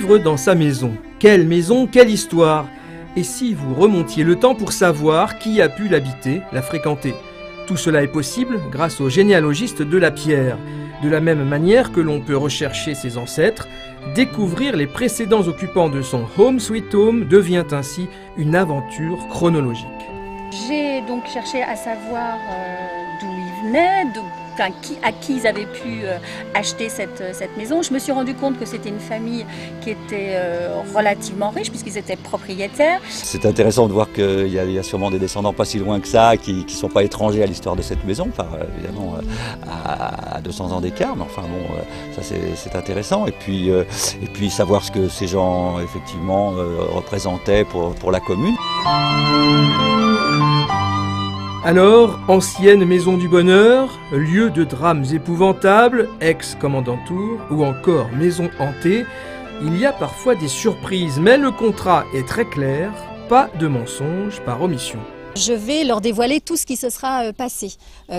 vivre dans sa maison. Quelle maison, quelle histoire! Et si vous remontiez le temps pour savoir qui a pu l'habiter, la fréquenter? Tout cela est possible grâce aux généalogistes de la pierre. De la même manière que l'on peut rechercher ses ancêtres, découvrir les précédents occupants de son Home Sweet Home devient ainsi une aventure chronologique. J'ai donc cherché à savoir d'où ils venaient, à qui ils avaient pu acheter cette maison. Je me suis rendu compte que c'était une famille qui était relativement riche puisqu'ils étaient propriétaires. C'est intéressant de voir qu'il y a sûrement des descendants pas si loin que ça, qui ne sont pas étrangers à l'histoire de cette maison, enfin évidemment à 200 ans d'écart, mais enfin bon, ça c'est intéressant. Et puis savoir ce que ces gens effectivement représentaient pour la commune. Alors, ancienne maison du bonheur, lieu de drames épouvantables, ex-commandantour ou encore maison hantée, il y a parfois des surprises, mais le contrat est très clair, pas de mensonges par omission. Je vais leur dévoiler tout ce qui se sera passé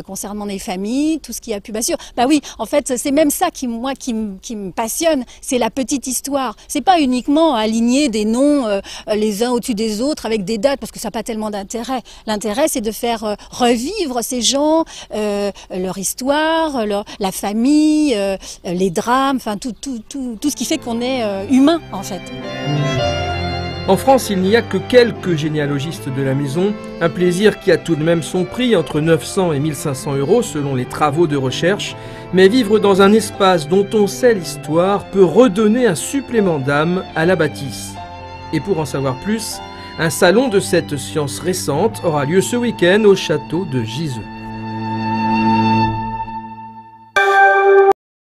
concernant les familles, tout ce qui a pu... Bien sûr, bah oui, en fait, c'est même ça qui me passionne, c'est la petite histoire. C'est pas uniquement aligner des noms les uns au-dessus des autres avec des dates, parce que ça n'a pas tellement d'intérêt. L'intérêt, c'est de faire revivre ces gens, leur histoire, la famille, les drames, enfin tout ce qui fait qu'on est humain, en fait. En France, il n'y a que quelques généalogistes de la maison, un plaisir qui a tout de même son prix, entre 900 et 1500 € selon les travaux de recherche, mais vivre dans un espace dont on sait l'histoire peut redonner un supplément d'âme à la bâtisse. Et pour en savoir plus, un salon de cette science récente aura lieu ce week-end au château de Giseux.